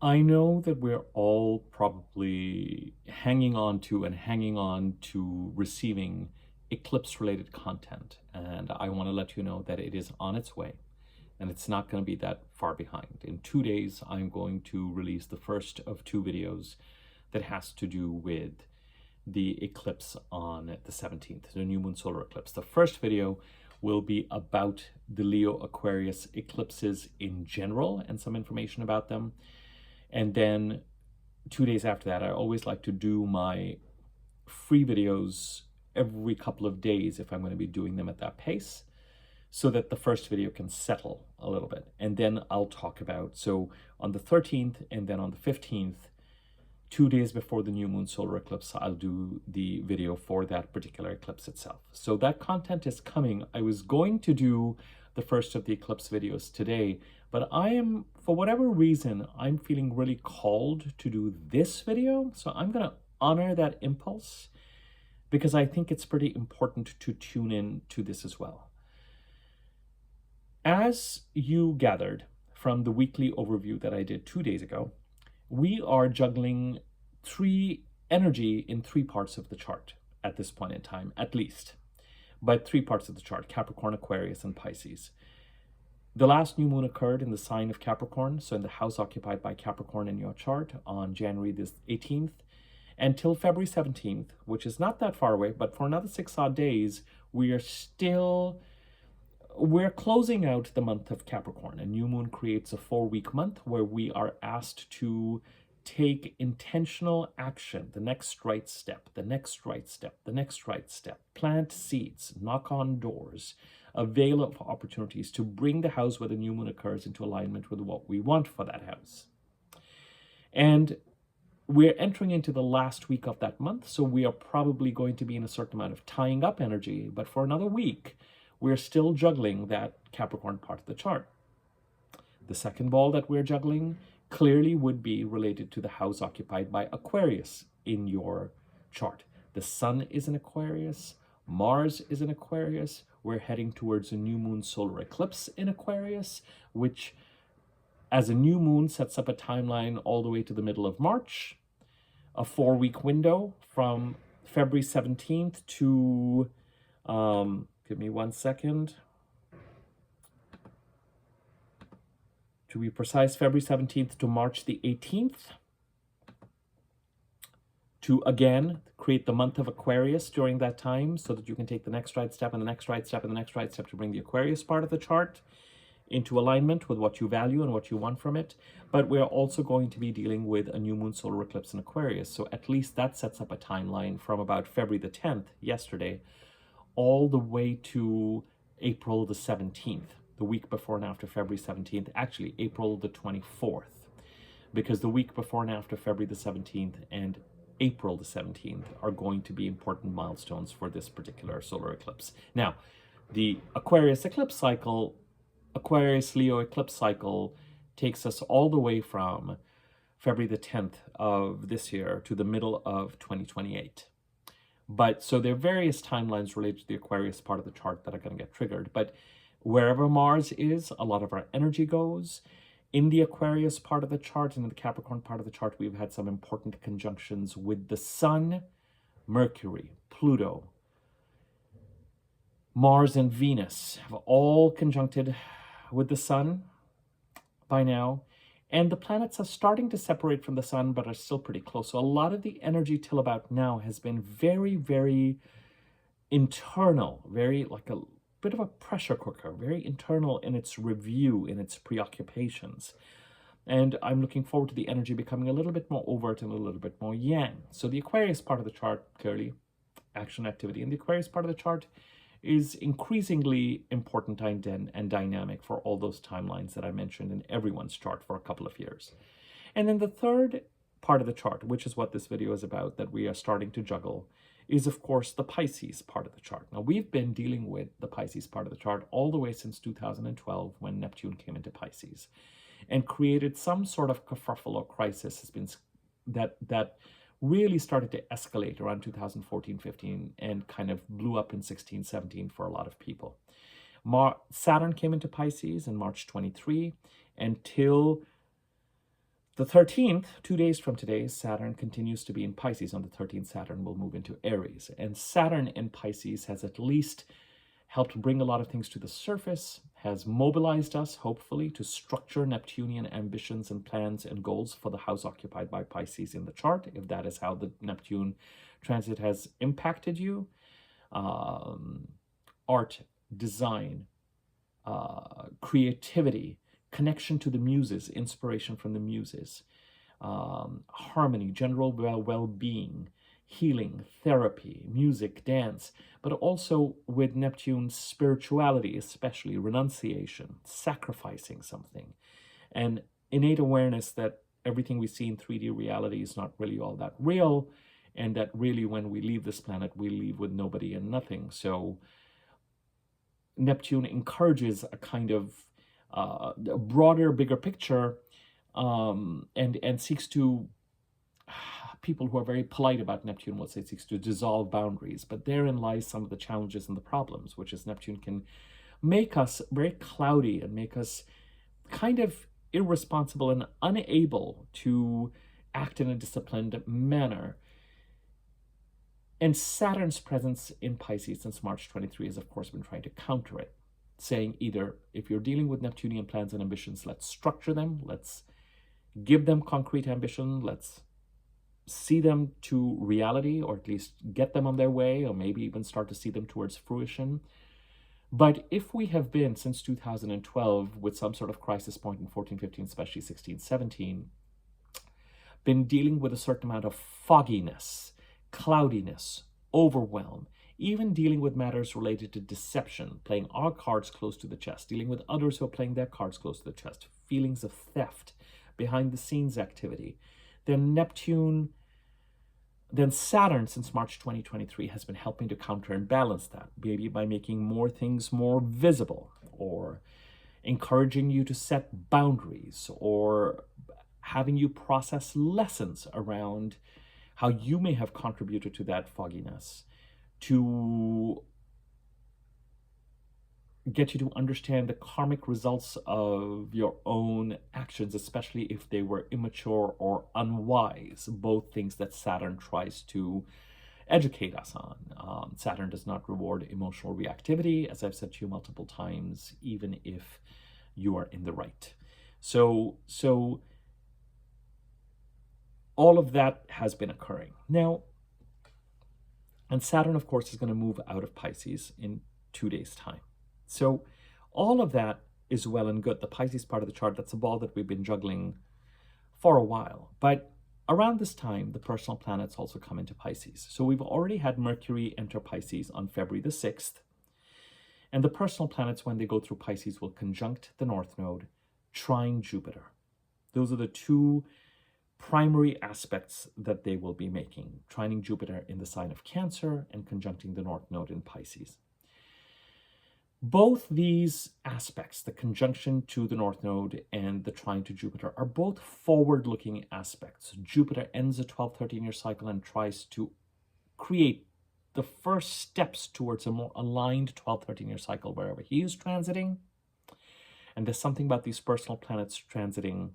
I know that we're all probably hanging on to receiving eclipse-related content, and I want to let you know that it is on its way, and it's not going to be that far behind. In 2 days, I'm going to release the first of two videos that has to do with the eclipse on the 17th, the new moon solar eclipse. The first video will be about the Leo Aquarius eclipses in general and some information about them. And then 2 days after that, I always like to do my free videos every couple of days if I'm going to be doing them at that pace, so that the first video can settle a little bit. And then I'll talk about, so on the 13th and then on the 15th, 2 days before the new moon solar eclipse, I'll do the video for that particular eclipse itself. So that content is coming. I was going to do the first of the eclipse videos today, but for whatever reason, I'm feeling really called to do this video. So I'm going to honor that impulse because I think it's pretty important to tune in to this as well. As you gathered from the weekly overview that I did 2 days ago, we are juggling energy in three parts of the chart at this point in time, at least. But three parts of the chart: Capricorn, Aquarius, and Pisces. The last new moon occurred in the sign of Capricorn, so in the house occupied by Capricorn in your chart on January the 18th. Until February 17th, which is not that far away, but for another 6 odd days, we're closing out the month of Capricorn. A new moon creates a 4-week month where we are asked to take intentional action, the next right step, the next right step, the next right step, plant seeds, knock on doors, avail of opportunities to bring the house where the new moon occurs into alignment with what we want for that house. And we're entering into the last week of that month, so we are probably going to be in a certain amount of tying up energy, but for another week, we're still juggling that Capricorn part of the chart. The second ball that we're juggling clearly would be related to the house occupied by Aquarius in your chart. The sun is in Aquarius, Mars is in Aquarius. We're heading towards a new moon solar eclipse in Aquarius, which as a new moon sets up a timeline all the way to the middle of March, a 4-week window from February 17th to give me 1 second. To be precise, February 17th to March the 18th. To again create the month of Aquarius during that time so that you can take the next right step and the next right step and the next right step to bring the Aquarius part of the chart into alignment with what you value and what you want from it. But we're also going to be dealing with a new moon solar eclipse in Aquarius. So at least that sets up a timeline from about February the 10th, yesterday, all the way to April the 17th, the week before and after February 17th, actually April the 24th, because the week before and after February the 17th and April the 17th are going to be important milestones for this particular solar eclipse. Now, the Aquarius eclipse cycle, Aquarius Leo eclipse cycle, takes us all the way from February the 10th of this year to the middle of 2028. But so there are various timelines related to the Aquarius part of the chart that are going to get triggered. But wherever Mars is, a lot of our energy goes. In the Aquarius part of the chart and in the Capricorn part of the chart, we've had some important conjunctions with the Sun, Mercury, Pluto, Mars, and Venus have all conjuncted with the Sun by now. And the planets are starting to separate from the sun, but are still pretty close. So a lot of the energy till about now has been very, very internal, very like a bit of a pressure cooker, very internal in its review, in its preoccupations. And I'm looking forward to the energy becoming a little bit more overt and a little bit more yang. So the Aquarius part of the chart, clearly action, activity. And the Aquarius part of the chart is increasingly important and dynamic for all those timelines that I mentioned in everyone's chart for a couple of years. And then the third part of the chart, which is what this video is about, that we are starting to juggle, is of course the Pisces part of the chart. Now, we've been dealing with the Pisces part of the chart all the way since 2012 when Neptune came into Pisces and created some sort of kerfuffle or crisis has been that really started to escalate around 2014-15 and kind of blew up in 16-17 for a lot of people. Saturn came into Pisces in March 23 until The 13th, 2 days from today, Saturn continues to be in Pisces. On the 13th, Saturn will move into Aries. And Saturn in Pisces has at least helped bring a lot of things to the surface, has mobilized us, hopefully, to structure Neptunian ambitions and plans and goals for the house occupied by Pisces in the chart, if that is how the Neptune transit has impacted you. Art, design, creativity, connection to the muses, inspiration from the muses, harmony, general well-being, healing, therapy, music, dance, but also with Neptune, spirituality, especially renunciation, sacrificing something, and innate awareness that everything we see in 3D reality is not really all that real, and that really when we leave this planet, we leave with nobody and nothing. So Neptune encourages a kind of broader, bigger picture, and seeks to, people who are very polite about Neptune will say it seeks to dissolve boundaries, but therein lies some of the challenges and the problems, which is Neptune can make us very cloudy and make us kind of irresponsible and unable to act in a disciplined manner. And Saturn's presence in Pisces since March 23 has, of course, been trying to counter it, saying either, if you're dealing with Neptunian plans and ambitions, let's structure them, let's give them concrete ambition, let's see them to reality, or at least get them on their way, or maybe even start to see them towards fruition. But if we have been, since 2012, with some sort of crisis point in 14, 15, especially 16, 17, been dealing with a certain amount of fogginess, cloudiness, overwhelm, even dealing with matters related to deception, playing our cards close to the chest, dealing with others who are playing their cards close to the chest, feelings of theft, behind the scenes activity, then Saturn, since March 2023, has been helping to counter and balance that, maybe by making more things more visible, or encouraging you to set boundaries, or having you process lessons around how you may have contributed to that fogginess, to get you to understand the karmic results of your own actions, especially if they were immature or unwise, both things that Saturn tries to educate us on. Saturn does not reward emotional reactivity, as I've said to you multiple times, even if you are in the right. So all of that has been occurring. Now, and Saturn, of course, is going to move out of Pisces in 2 days' time. So all of that is well and good. The Pisces part of the chart, that's a ball that we've been juggling for a while. But around this time, the personal planets also come into Pisces. So we've already had Mercury enter Pisces on February the 6th. And the personal planets, when they go through Pisces, will conjunct the North Node, trine Jupiter. Those are the two primary aspects that they will be making, trining Jupiter in the sign of Cancer and conjuncting the North Node in Pisces. Both these aspects, the conjunction to the North Node and the trine to Jupiter, are both forward-looking aspects. Jupiter ends a 12, 13-year cycle and tries to create the first steps towards a more aligned 12, 13-year cycle wherever he is transiting. And there's something about these personal planets transiting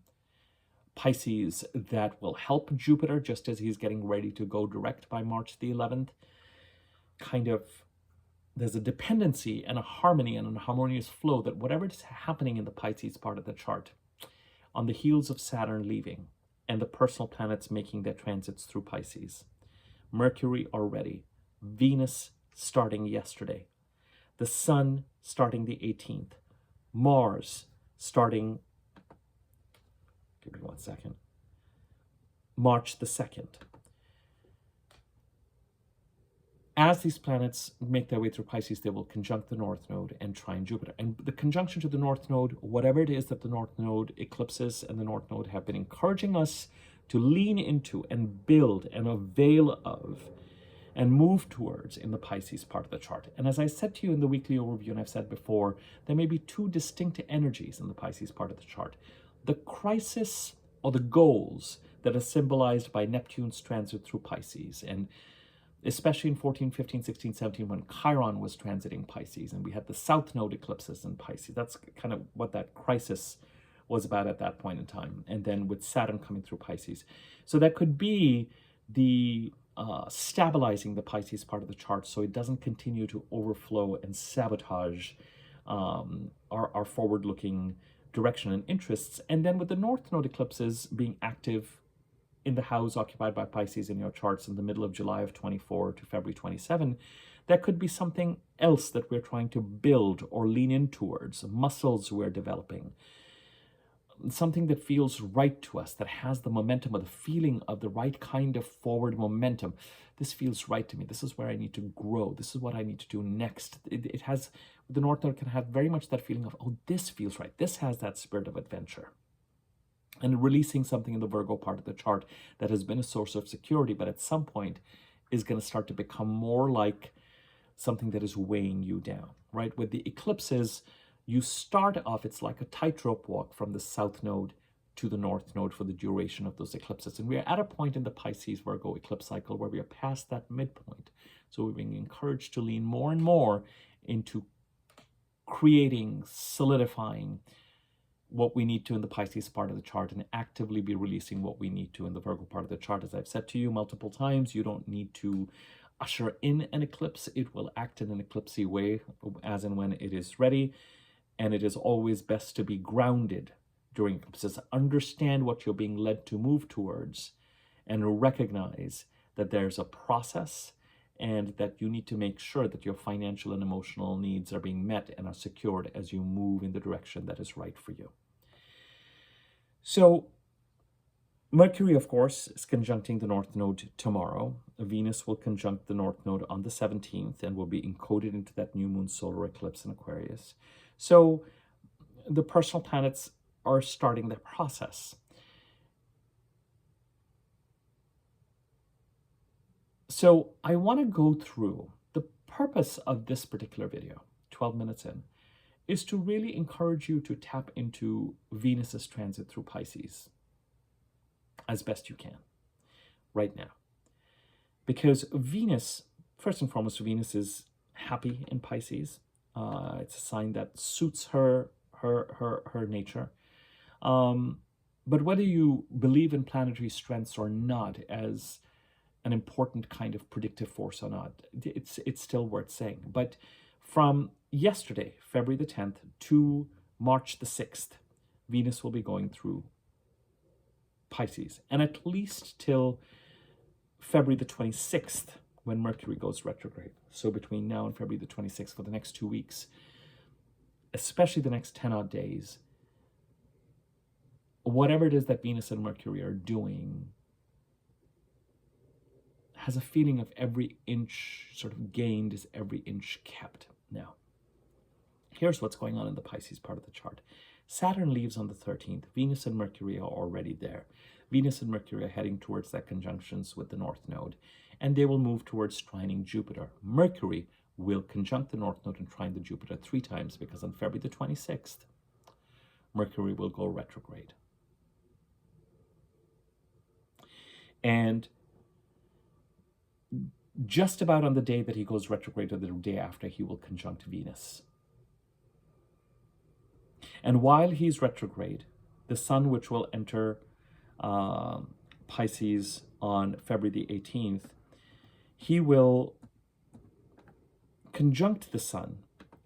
Pisces that will help Jupiter, just as he's getting ready to go direct by March the 11th. Kind of, there's a dependency and a harmony and a harmonious flow that whatever is happening in the Pisces part of the chart, on the heels of Saturn leaving and the personal planets making their transits through Pisces, Mercury already, Venus starting yesterday, the Sun starting the 18th, Mars starting, give me 1 second, March the 2nd. As these planets make their way through Pisces, they will conjunct the North Node and trine Jupiter. And the conjunction to the North Node, whatever it is that the North Node eclipses and the North Node have been encouraging us to lean into and build and avail of and move towards in the Pisces part of the chart. And as I said to you in the weekly overview, and I've said before, there may be two distinct energies in the Pisces part of the chart. The crisis or the goals that are symbolized by Neptune's transit through Pisces, and especially in 14, 15, 16, 17, when Chiron was transiting Pisces, and we had the South Node eclipses in Pisces. That's kind of what that crisis was about at that point in time. And then with Saturn coming through Pisces. So that could be the stabilizing the Pisces part of the chart so it doesn't continue to overflow and sabotage our forward-looking direction and interests. And then with the North Node eclipses being active in the house occupied by Pisces in your charts in the middle of July of 24 to February 27, that could be something else that we're trying to build or lean in towards, muscles we're developing, something that feels right to us, that has the momentum or the feeling of the right kind of forward momentum. This feels right to me. This is where I need to grow. This is what I need to do next. It has, the North Node can have very much that feeling of, oh, this feels right. This has that spirit of adventure. And releasing something in the Virgo part of the chart that has been a source of security, but at some point is going to start to become more like something that is weighing you down, right? With the eclipses, you start off, it's like a tightrope walk from the South Node to the North Node for the duration of those eclipses. And we're at a point in the Pisces Virgo eclipse cycle where we are past that midpoint. So we're being encouraged to lean more and more into creating, solidifying what we need to in the Pisces part of the chart and actively be releasing what we need to in the Virgo part of the chart. As I've said to you multiple times, you don't need to usher in an eclipse. It will act in an eclipsy way as and when it is ready. And it is always best to be grounded during eclipses. Understand what you're being led to move towards and recognize that there's a process and that you need to make sure that your financial and emotional needs are being met and are secured as you move in the direction that is right for you. So Mercury, of course, is conjuncting the North Node tomorrow. Venus will conjunct the North Node on the 17th and will be encoded into that new moon solar eclipse in Aquarius. So the personal planets are starting their process. So I want to go through the purpose of this particular video, 12 minutes in, is to really encourage you to tap into Venus's transit through Pisces as best you can right now. Because Venus, first and foremost, Venus is happy in Pisces. It's a sign that suits her nature. But whether you believe in planetary strengths or not as an important kind of predictive force or not, it's still worth saying. But from yesterday, February the 10th, to March the 6th, Venus will be going through Pisces. And at least till February the 26th, when Mercury goes retrograde. So between now and February the 26th, for the next 2 weeks, especially the next 10 odd days, whatever it is that Venus and Mercury are doing has a feeling of every inch sort of gained is every inch kept. Now, here's what's going on in the Pisces part of the chart. Saturn leaves on the 13th. Venus and Mercury are already there. Venus and Mercury are heading towards that conjunctions with the North Node, and they will move towards trining Jupiter. Mercury will conjunct the North Node and trine the Jupiter 3 times, because on February the 26th, Mercury will go retrograde. And just about on the day that he goes retrograde, or the day after, he will conjunct Venus. And while he's retrograde, the Sun, which will enter Pisces on February the 18th, he will conjunct the Sun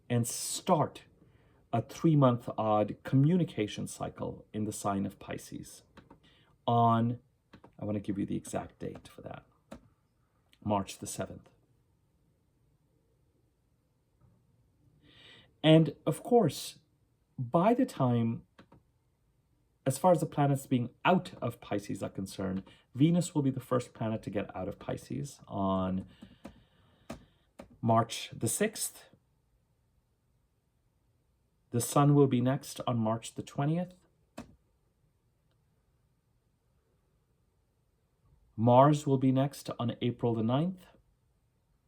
and start a 3-month odd communication cycle in the sign of Pisces on, I want to give you the exact date for that, March the 7th. And of course, by the time, as far as the planets being out of Pisces are concerned, Venus will be the first planet to get out of Pisces on March the 6th. The Sun will be next on March the 20th. Mars will be next on April the 9th.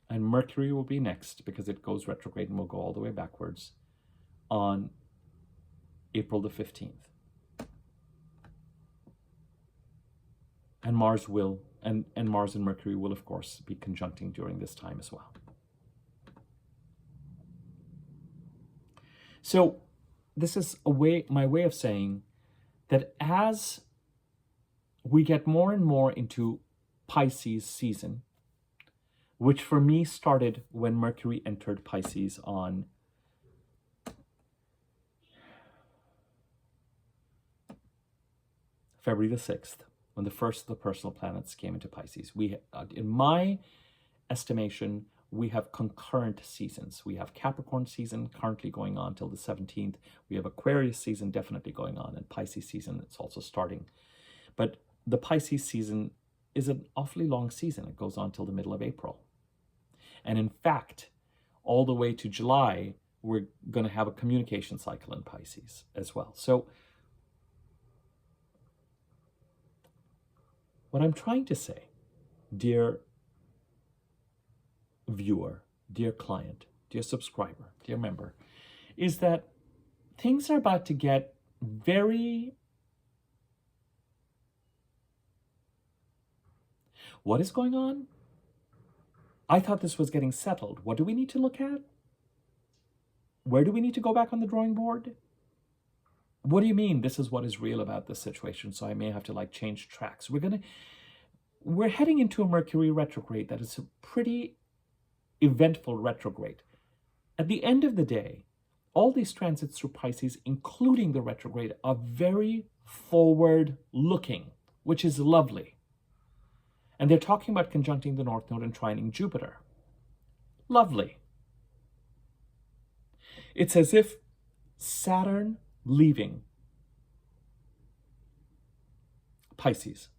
And Mercury will be next, because it goes retrograde and will go all the way backwards, on April the 15th. And Mars will, and Mars and Mercury will, of course, be conjuncting during this time as well. So this is my way of saying that as we get more and more into Pisces season, which for me started when Mercury entered Pisces on February the 6th, when the first of the personal planets came into Pisces. We, in my estimation, we have concurrent seasons. We have Capricorn season currently going on till the 17th. We have Aquarius season definitely going on, and Pisces season, it's also starting. But the Pisces season is an awfully long season. It goes on till the middle of April. And in fact, all the way to July, we're going to have a communication cycle in Pisces as well. So what I'm trying to say, dear viewer, dear client, dear subscriber, dear member, is that things are about to get very... What is going on? I thought this was getting settled. What do we need to look at? Where do we need to go back on the drawing board? What do you mean this is what is real about this situation, so I may have to like change tracks? We're heading into a Mercury retrograde that is a pretty eventful retrograde. At the end of the day, all these transits through Pisces, including the retrograde, are very forward-looking, which is lovely. And they're talking about conjuncting the North Node and trining Jupiter. Lovely. It's as if Saturn leaving Pisces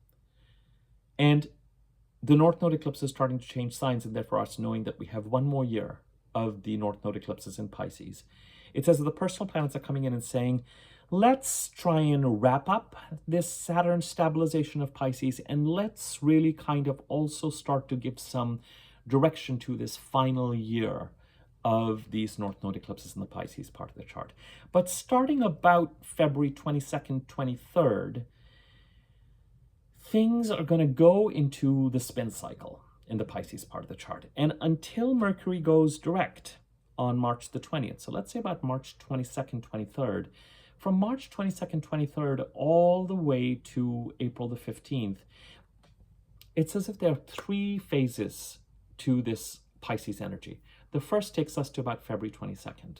and the North Node eclipse is starting to change signs, and therefore us knowing that we have one more year of the North Node eclipses in Pisces. It's as if the personal planets are coming in and saying, let's try and wrap up this Saturn stabilization of Pisces, and let's really kind of also start to give some direction to this final year of these North Node eclipses in the Pisces part of the chart. But starting about February 22nd, 23rd, things are going to go into the spin cycle in the Pisces part of the chart. And until Mercury goes direct on March the 20th, so let's say about March 22nd, 23rd, from March 22nd, 23rd, all the way to April the 15th, it's as if there are three phases to this Pisces energy. The first takes us to about February 22nd.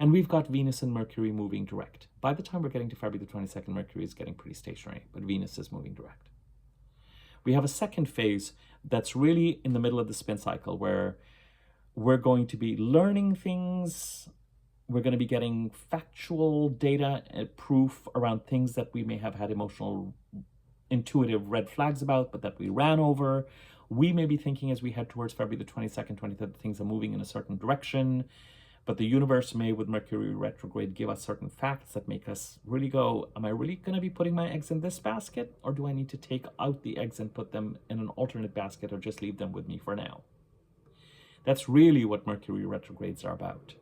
And we've got Venus and Mercury moving direct. By the time we're getting to February the 22nd, Mercury is getting pretty stationary, but Venus is moving direct. We have a second phase that's really in the middle of the spin cycle, where we're going to be learning things. We're going to be getting factual data and proof around things that we may have had emotional, intuitive red flags about, but that we ran over. We may be thinking as we head towards February the 22nd, 23rd, that things are moving in a certain direction, but the universe may, with Mercury retrograde, give us certain facts that make us really go, am I really going to be putting my eggs in this basket? Or do I need to take out the eggs and put them in an alternate basket, or just leave them with me for now? That's really what Mercury retrogrades are about.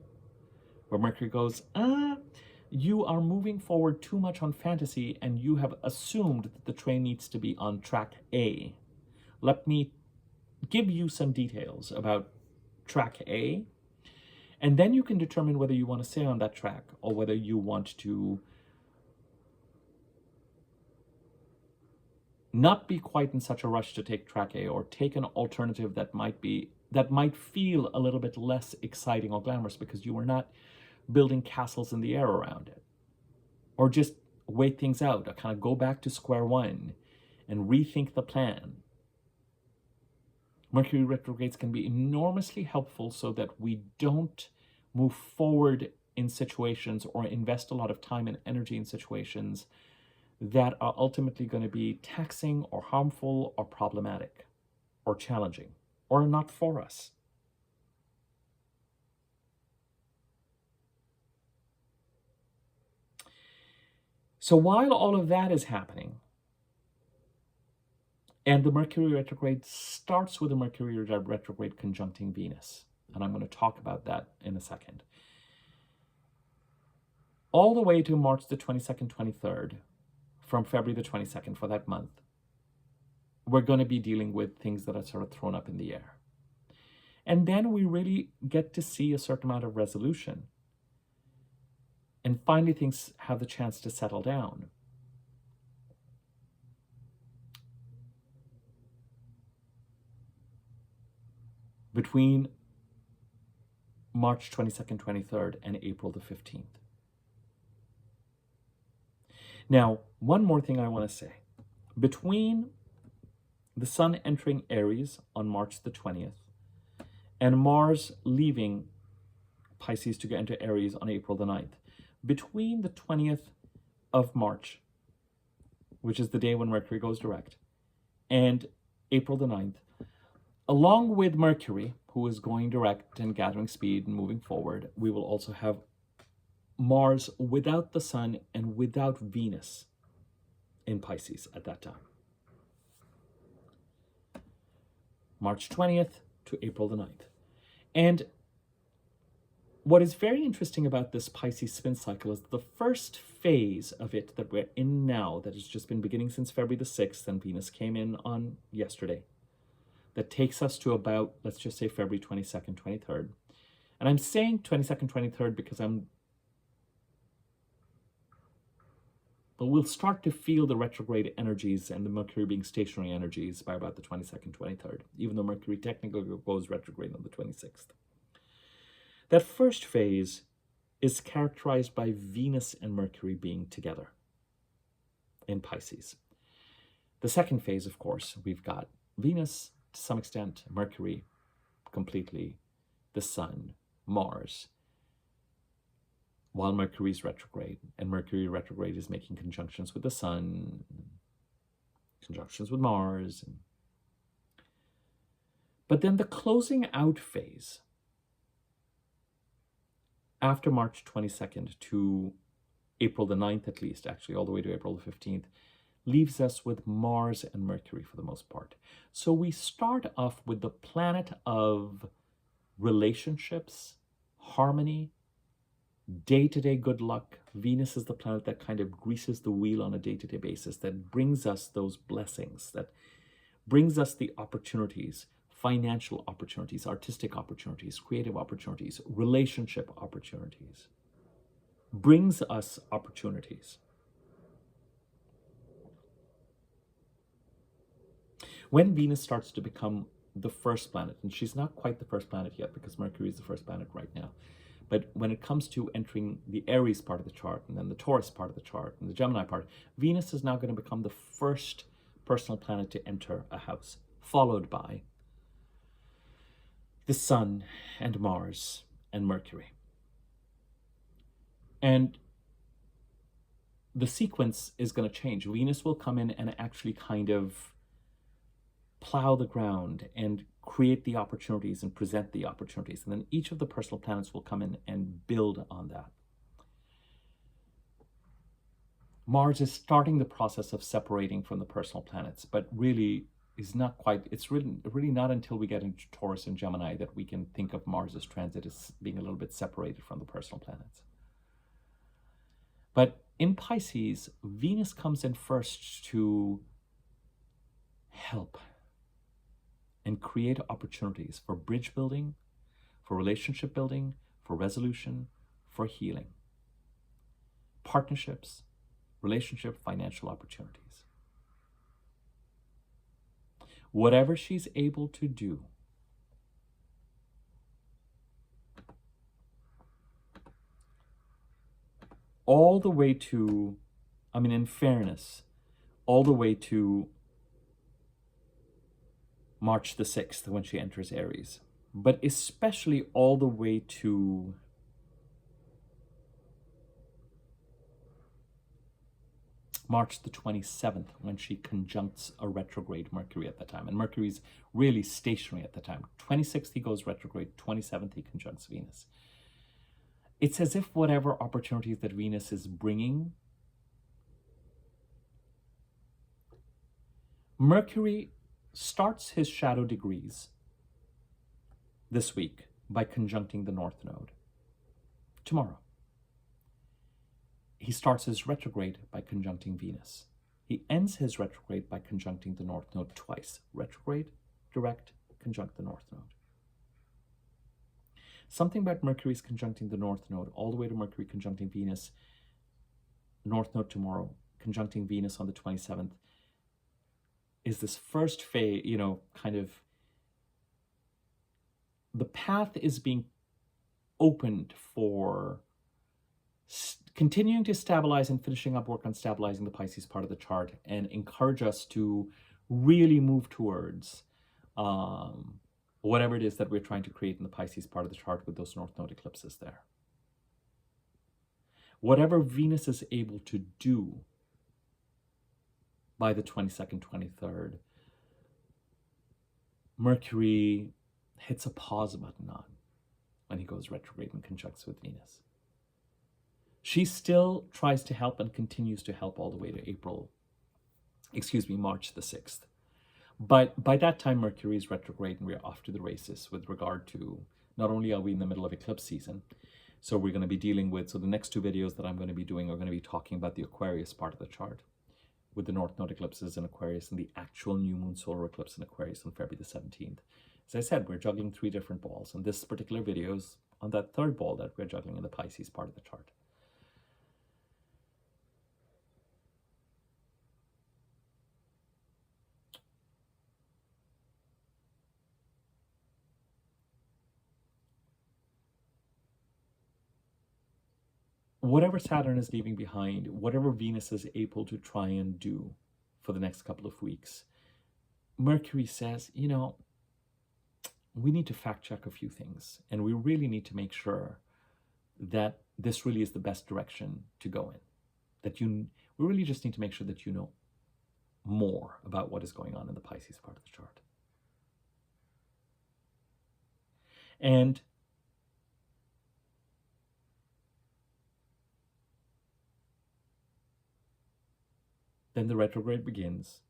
Where Mercury goes, you are moving forward too much on fantasy, and you have assumed that the train needs to be on track A. Let me give you some details about track A, and then you can determine whether you want to stay on that track or whether you want to not be quite in such a rush to take track A, or take an alternative that might feel a little bit less exciting or glamorous because you are not building castles in the air around it. Or just wait things out, or kind of go back to square one and rethink the plan. Mercury retrogrades can be enormously helpful so that we don't move forward in situations or invest a lot of time and energy in situations that are ultimately going to be taxing or harmful or problematic or challenging or not for us. So while all of that is happening, and the Mercury retrograde starts with a Mercury retrograde conjuncting Venus, and I'm going to talk about that in a second, all the way to March the 22nd, 23rd, from February the 22nd for that month, we're going to be dealing with things that are sort of thrown up in the air. And then we really get to see a certain amount of resolution and finally things have the chance to settle down. Between March 22nd, 23rd, and April the 15th. Now, one more thing I want to say. Between the Sun entering Aries on March the 20th and Mars leaving Pisces to get into Aries on April the 9th, between the 20th of March, which is the day when Mercury goes direct, and April the 9th, along with Mercury, who is going direct and gathering speed and moving forward, we will also have Mars without the Sun and without Venus in Pisces at that time. March 20th to April the 9th. And what is very interesting about this Pisces spin cycle is the first phase of it that we're in now, that has just been beginning since February the 6th, and Venus came in on yesterday, that takes us to about, let's just say February 22nd, 23rd. And I'm saying 22nd, 23rd because but we'll start to feel the retrograde energies and the Mercury being stationary energies by about the 22nd, 23rd, even though Mercury technically goes retrograde on the 26th. That first phase is characterized by Venus and Mercury being together in Pisces. The second phase, of course, we've got Venus to some extent, Mercury completely, the Sun, Mars, while Mercury is retrograde, and Mercury retrograde is making conjunctions with the Sun, conjunctions with Mars. But then the closing out phase, after March 22nd to April the 9th at least, actually all the way to April the 15th, leaves us with Mars and Mercury for the most part. So we start off with the planet of relationships, harmony, day-to-day good luck. Venus is the planet that kind of greases the wheel on a day-to-day basis, that brings us those blessings, that brings us the opportunities, financial opportunities, artistic opportunities, creative opportunities, relationship opportunities, brings us opportunities. When Venus starts to become the first planet, and she's not quite the first planet yet because Mercury is the first planet right now, but when it comes to entering the Aries part of the chart and then the Taurus part of the chart and the Gemini part, Venus is now going to become the first personal planet to enter a house, followed by the Sun and Mars and Mercury. And the sequence is going to change. Venus will come in and actually kind of plow the ground and create the opportunities and present the opportunities. And then each of the personal planets will come in and build on that. Mars is starting the process of separating from the personal planets, but really is not quite, it's really not until we get into Taurus and Gemini that we can think of Mars's transit as being a little bit separated from the personal planets. But in Pisces, Venus comes in first to help and create opportunities for bridge building, for relationship building, for resolution, for healing, partnerships, relationship, financial opportunities. Whatever she's able to do, all the way to, in fairness, all the way to March the 6th when she enters Aries, but especially all the way to March the 27th when she conjuncts a retrograde Mercury at the time. And Mercury's really stationary at the time. 26th he goes retrograde, 27th he conjuncts Venus. It's as if whatever opportunities that Venus is bringing, Mercury starts his shadow degrees this week by conjuncting the North Node. Tomorrow. He starts his retrograde by conjuncting Venus. He ends his retrograde by conjuncting the North Node twice. Retrograde, direct, conjunct the North Node. Something about Mercury's conjuncting the North Node, all the way to Mercury conjuncting Venus, North Node tomorrow, conjuncting Venus on the 27th, is this first phase, kind of the path is being opened for continuing to stabilize and finishing up work on stabilizing the Pisces part of the chart and encourage us to really move towards whatever it is that we're trying to create in the Pisces part of the chart with those North Node eclipses there. Whatever Venus is able to do by the 22nd, 23rd, Mercury hits a pause button on when he goes retrograde and conjuncts with Venus. She still tries to help and continues to help all the way to March the 6th. But by that time, Mercury is retrograde and we're off to the races with regard to, not only are we in the middle of eclipse season, so we're going to be dealing with, so the next two videos that I'm going to be doing are going to be talking about the Aquarius part of the chart with the North Node eclipses in Aquarius and the actual new moon solar eclipse in Aquarius on February the 17th. As I said, we're juggling 3 different balls, and this particular video is on that third ball that we're juggling in the Pisces part of the chart. Whatever Saturn is leaving behind, whatever Venus is able to try and do for the next couple of weeks, Mercury says, we need to fact check a few things, and we really need to make sure that this really is the best direction to go in. We really just need to make sure that you know more about what is going on in the Pisces part of the chart. And then the retrograde begins,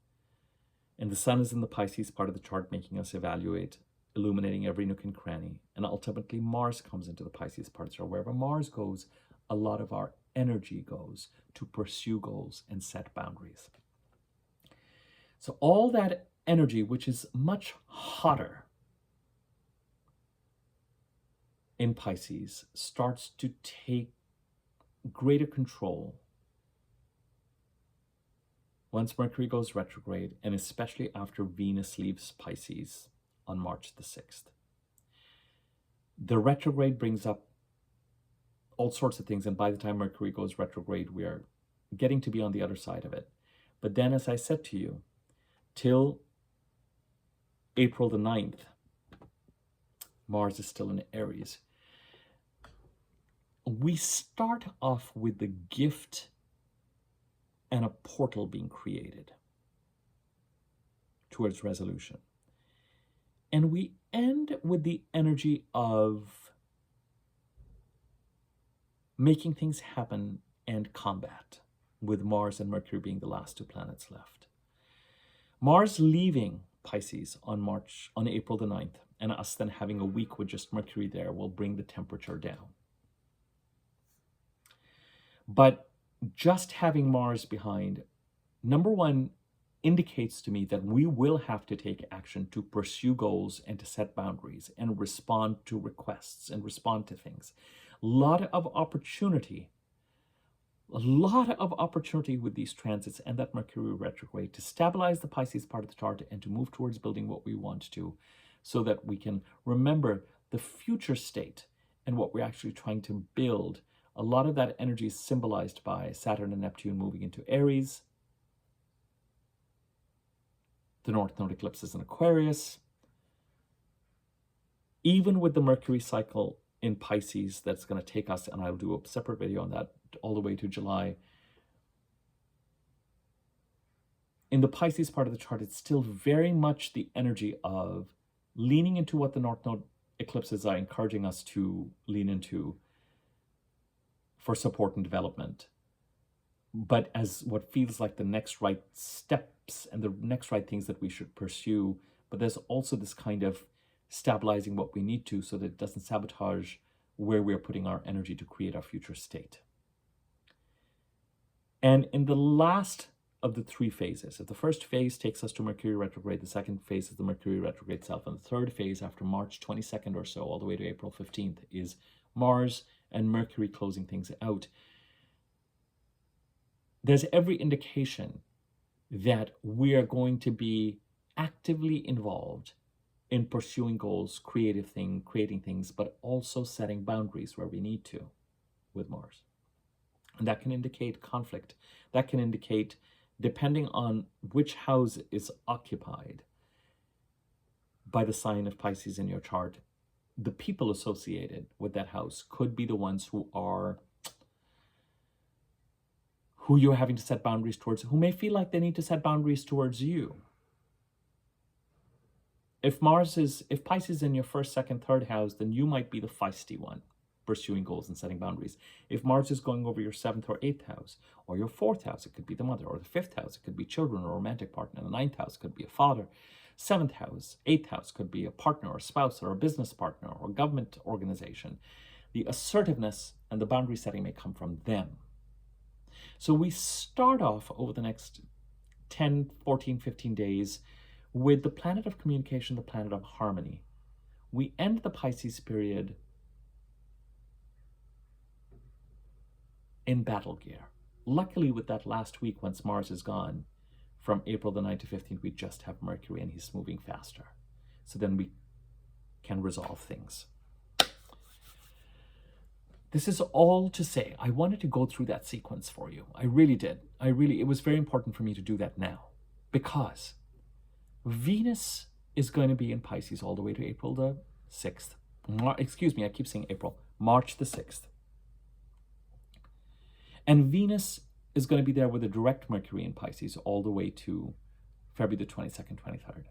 and the sun is in the Pisces part of the chart, making us evaluate, illuminating every nook and cranny, and ultimately Mars comes into the Pisces part of the chart. Wherever Mars goes, a lot of our energy goes to pursue goals and set boundaries. So all that energy, which is much hotter in Pisces, starts to take greater control once Mercury goes retrograde, and especially after Venus leaves Pisces on March the 6th. The retrograde brings up all sorts of things, and by the time Mercury goes retrograde, we are getting to be on the other side of it. But then, as I said to you, till April the 9th, Mars is still in Aries. We start off with the gift and a portal being created towards resolution. And we end with the energy of making things happen and combat, with Mars and Mercury being the last 2 planets left. Mars leaving Pisces on April the 9th, and us then having a week with just Mercury there will bring the temperature down. But just having Mars behind, number one, indicates to me that we will have to take action to pursue goals and to set boundaries and respond to requests and respond to things. A lot of opportunity with these transits and that Mercury retrograde to stabilize the Pisces part of the chart and to move towards building what we want to, so that we can remember the future state and what we're actually trying to build. A lot of that energy is symbolized by Saturn and Neptune moving into Aries, the North Node eclipses in Aquarius. Even with the Mercury cycle in Pisces, that's going to take us, and I'll do a separate video on that, all the way to July. In the Pisces part of the chart, it's still very much the energy of leaning into what the North Node eclipses are encouraging us to lean into for support and development, but as what feels like the next right steps and the next right things that we should pursue. But there's also this kind of stabilizing what we need to, so that it doesn't sabotage where we're putting our energy to create our future state. And in the last of the three phases. If the first phase takes us to Mercury retrograde, the second phase is the Mercury retrograde itself, and the third phase after March 22nd or so, all the way to April 15th, is Mars and Mercury closing things out. There's every indication that we are going to be actively involved in pursuing goals, creating things, but also setting boundaries where we need to with Mars. And that can indicate conflict. That can indicate, depending on which house is occupied by the sign of Pisces in your chart, the people associated with that house could be the ones who you're having to set boundaries towards, who may feel like they need to set boundaries towards you. If Pisces is in your first, second, third house, then you might be the feisty one, pursuing goals and setting boundaries. If Mars is going over your 7th or 8th house, or your 4th house, it could be the mother, or the 5th house, it could be children or a romantic partner. The 9th house could be a father. 7th house, 8th house could be a partner or a spouse or a business partner or a government organization. The assertiveness and the boundary setting may come from them. So we start off over the next 10, 14, 15 days with the planet of communication, the planet of harmony. We end the Pisces period in battle gear. Luckily, with that last week, once Mars is gone, from April the 9th to 15th, we just have Mercury and he's moving faster. So then we can resolve things. This is all to say, I wanted to go through that sequence for you. I really did. It was very important for me to do that now, because Venus is going to be in Pisces all the way to April the 6th. I keep saying April. March the 6th. And Venus is going to be there with a direct Mercury in Pisces all the way to February the 22nd, 23rd.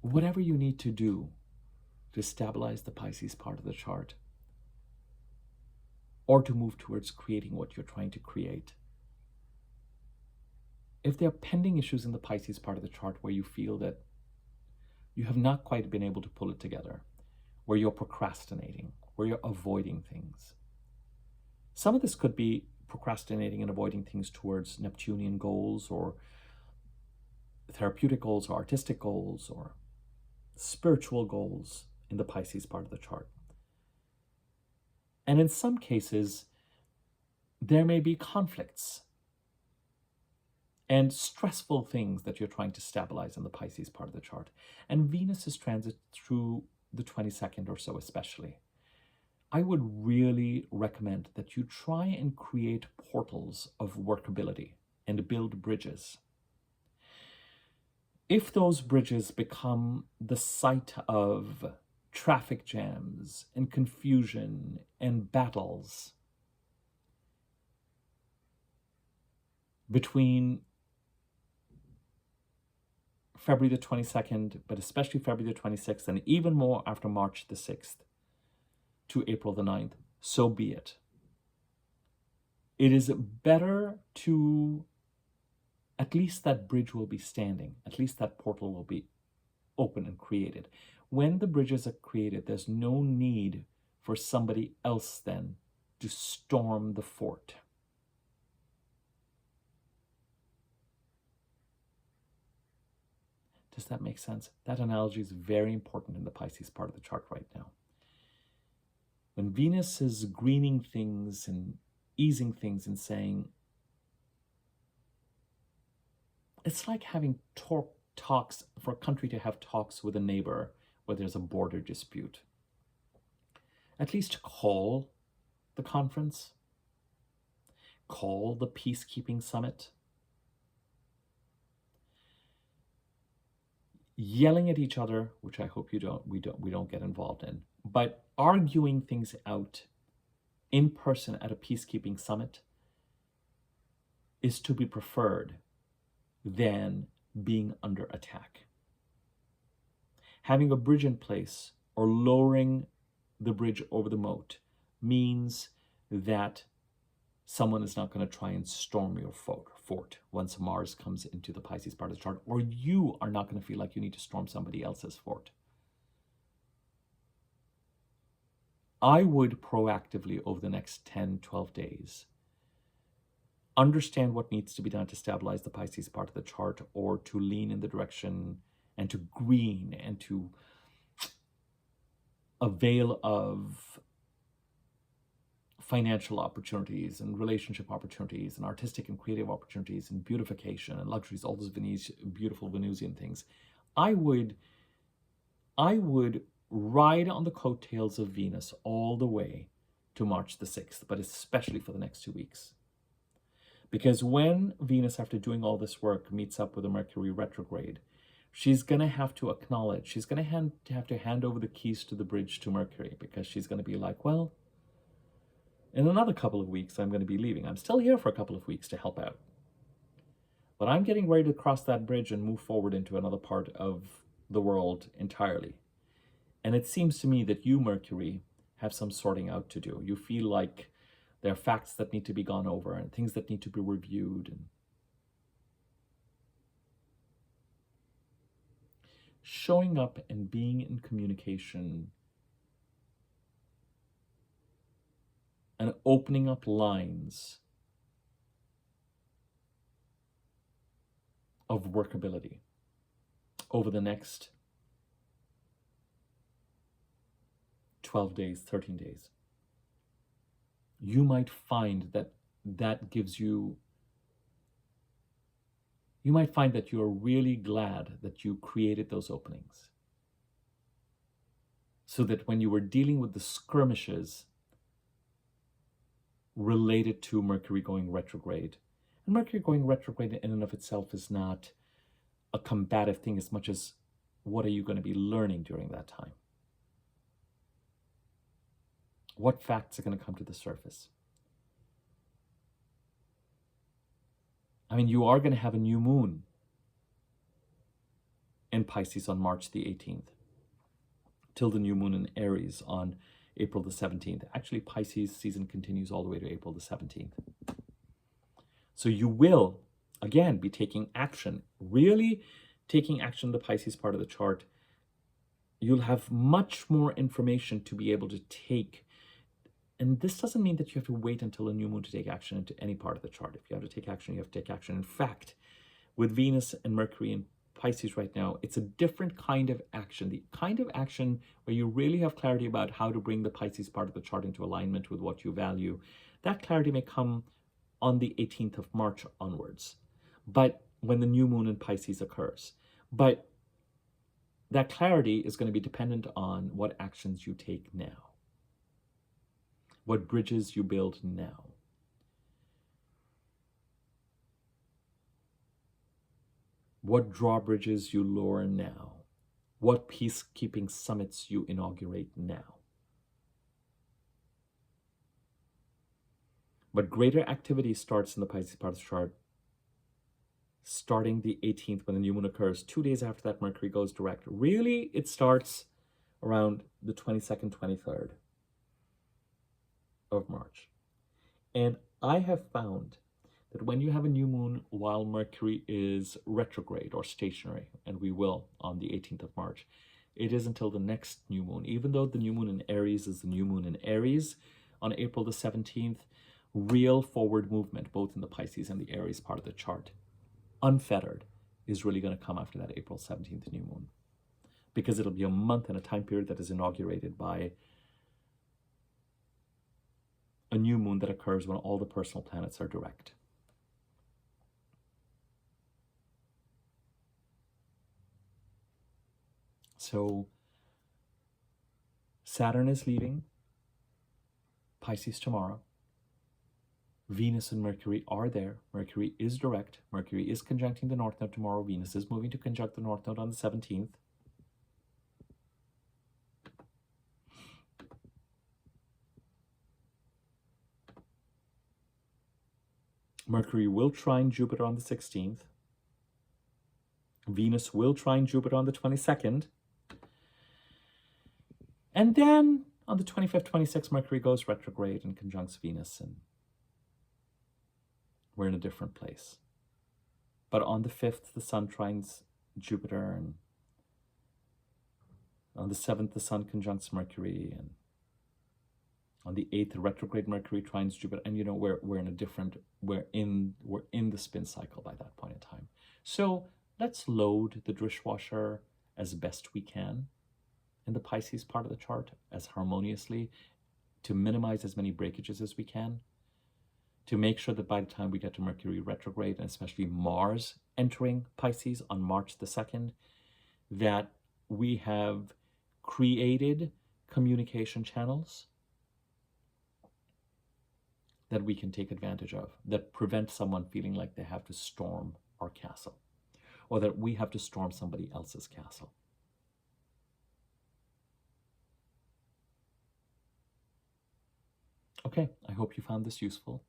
Whatever you need to do to stabilize the Pisces part of the chart, or to move towards creating what you're trying to create. If there are pending issues in the Pisces part of the chart where you feel that you have not quite been able to pull it together, where you're procrastinating, where you're avoiding things. Some of this could be procrastinating and avoiding things towards Neptunian goals, or therapeutic goals, or artistic goals, or spiritual goals in the Pisces part of the chart. And in some cases, there may be conflicts and stressful things that you're trying to stabilize in the Pisces part of the chart. And Venus is transit through the 22nd or so especially. I would really recommend that you try and create portals of workability and build bridges. If those bridges become the site of traffic jams and confusion and battles between February the 22nd, but especially February the 26th, and even more after March the 6th to April the 9th, so be it. It is better to, at least that bridge will be standing, at least that portal will be open and created. When the bridges are created, there's no need for somebody else then to storm the fort. Does that make sense? That analogy is very important in the Pisces part of the chart right now. When Venus is greening things and easing things and saying, it's like having talks, for a country to have talks with a neighbor where there's a border dispute. At least call the conference, call the peacekeeping summit. Yelling at each other, which I hope we don't get involved in, but arguing things out in person at a peacekeeping summit is to be preferred than being under attack. Having a bridge in place or lowering the bridge over the moat means that someone is not going to try and storm your fort once Mars comes into the Pisces part of the chart, or you are not going to feel like you need to storm somebody else's fort. I would proactively over the next 10, 12 days understand what needs to be done to stabilize the Pisces part of the chart, or to lean in the direction and to green and to avail of financial opportunities and relationship opportunities and artistic and creative opportunities and beautification and luxuries, all those beautiful Venusian things. I would ride on the coattails of Venus all the way to March the 6th, but especially for the next 2 weeks. Because when Venus, after doing all this work, meets up with a Mercury retrograde, she's going to have to acknowledge, she's going to have to hand over the keys to the bridge to Mercury, because she's going to be like, well, in another couple of weeks, I'm going to be leaving. I'm still here for a couple of weeks to help out. But I'm getting ready to cross that bridge and move forward into another part of the world entirely. And it seems to me that you, Mercury, have some sorting out to do. You feel like there are facts that need to be gone over and things that need to be reviewed. And showing up and being in communication and opening up lines of workability over the next 12 days, 13 days. You might find that gives you, you might find that you're really glad that you created those openings, so that when you were dealing with the skirmishes related to Mercury going retrograde, and Mercury going retrograde in and of itself is not a combative thing as much as what are you going to be learning during that time? What facts are going to come to the surface? I mean, you are going to have a new moon in Pisces on March the 18th, till the new moon in Aries on April the 17th. Actually, Pisces season continues all the way to April the 17th. So you will, again, be taking action, really taking action in the Pisces part of the chart. You'll have much more information to be able to take. And this doesn't mean that you have to wait until a new moon to take action into any part of the chart. If you have to take action, you have to take action. In fact, with Venus and Mercury in Pisces right now, it's a different kind of action. The kind of action where you really have clarity about how to bring the Pisces part of the chart into alignment with what you value. That clarity may come on the 18th of March onwards, but when the new moon in Pisces occurs. But that clarity is going to be dependent on what actions you take now, what bridges you build now. What drawbridges you lower now. What peacekeeping summits you inaugurate now. But greater activity starts in the Pisces part of the chart starting the 18th when the new moon occurs. 2 days after that, Mercury goes direct. Really, it starts around the 22nd, 23rd of March. And I have found that when you have a new moon while Mercury is retrograde or stationary, and we will on the 18th of March, it is until the next new moon. Even though the new moon in Aries is the new moon in Aries on April the 17th, real forward movement, both in the Pisces and the Aries part of the chart, unfettered, is really going to come after that April 17th new moon. Because it'll be a month and a time period that is inaugurated by a new moon that occurs when all the personal planets are direct. So Saturn is leaving Pisces tomorrow. Venus and Mercury are there. Mercury is direct. Mercury is conjuncting the North Node tomorrow. Venus is moving to conjunct the North Node on the 17th. Mercury will trine Jupiter on the 16th. Venus will trine Jupiter on the 22nd. And then on the 25th, 26th, Mercury goes retrograde and conjuncts Venus, and we're in a different place. But on the 5th, the Sun trines Jupiter, and on the 7th, the Sun conjuncts Mercury, and On the 8th, retrograde Mercury trines Jupiter, and you know we're in a different we're in the spin cycle by that point in time. So let's load the dishwasher as best we can in the Pisces part of the chart as harmoniously to minimize as many breakages as we can, to make sure that by the time we get to Mercury retrograde, and especially Mars entering Pisces on March the 2nd, that we have created communication channels that we can take advantage of, that prevent someone feeling like they have to storm our castle, or that we have to storm somebody else's castle. Okay, I hope you found this useful.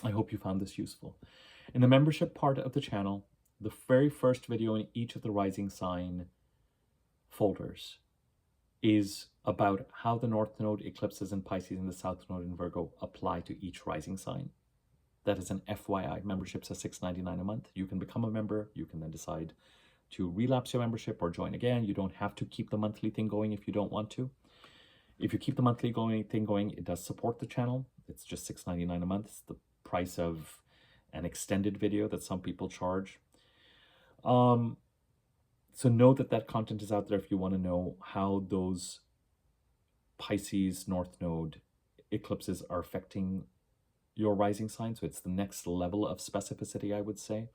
I hope you found this useful. In the membership part of the channel, the very first video in each of the rising sign folders is about how the North Node eclipses in Pisces and the South Node in Virgo apply to each rising sign. That is an FYI. Membership's at $6.99 a month. You can become a member. You can then decide to relapse your membership or join again. You don't have to keep the monthly thing going if you don't want to. If you keep the monthly thing going, it does support the channel. It's just $6.99 a month. It's the price of an extended video that some people charge. So know that that content is out there if you want to know how those Pisces North Node eclipses are affecting your rising sign. So it's the next level of specificity, I would say.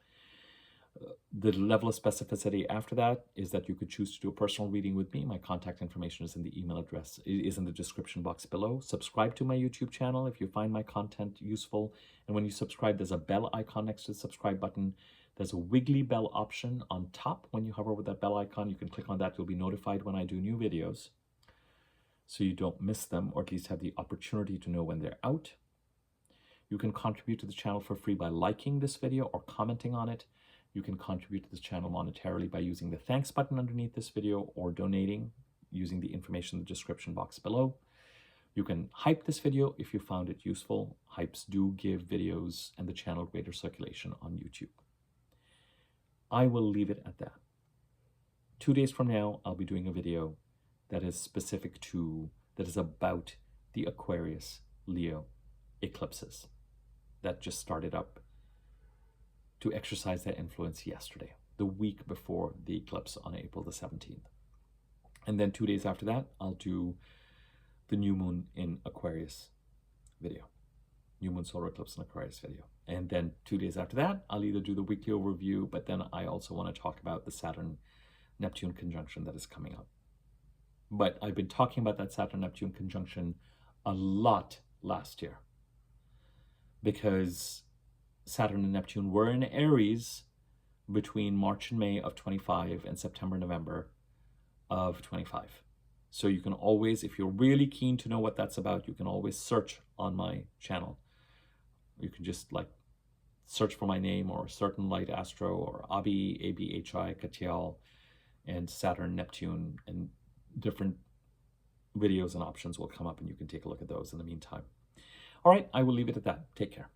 The level of specificity after that is that you could choose to do a personal reading with me. My contact information is in the email address, is in the description box below. Subscribe to my YouTube channel if you find my content useful. And when you subscribe, there's a bell icon next to the subscribe button. There's a wiggly bell option on top. When you hover over that bell icon, you can click on that. You'll be notified when I do new videos, so you don't miss them, or at least have the opportunity to know when they're out. You can contribute to the channel for free by liking this video or commenting on it. You can contribute to this channel monetarily by using the thanks button underneath this video or donating using the information in the description box below. You can hype this video if you found it useful. Hypes do give videos and the channel greater circulation on YouTube. I will leave it at that. 2 days from now, I'll be doing a video that is specific to, that is about the Aquarius Leo eclipses that just started up to exercise their influence yesterday, the week before the eclipse on April the 17th. And then 2 days after that, I'll do the new moon in Aquarius video. New moon solar eclipse in Aquarius video. And then 2 days after that, I'll either do the weekly overview, but then I also want to talk about the Saturn-Neptune conjunction that is coming up. But I've been talking about that Saturn-Neptune conjunction a lot last year because Saturn and Neptune were in Aries between March and May of 25 and September, November of 25. So you can always, if you're really keen to know what that's about, you can always search on my channel. You can just like search for my name or Certain Light Astro or Abhi, ABHI, Katyal, and Saturn, Neptune, and different videos and options will come up and you can take a look at those in the meantime. All right, I will leave it at that. Take care.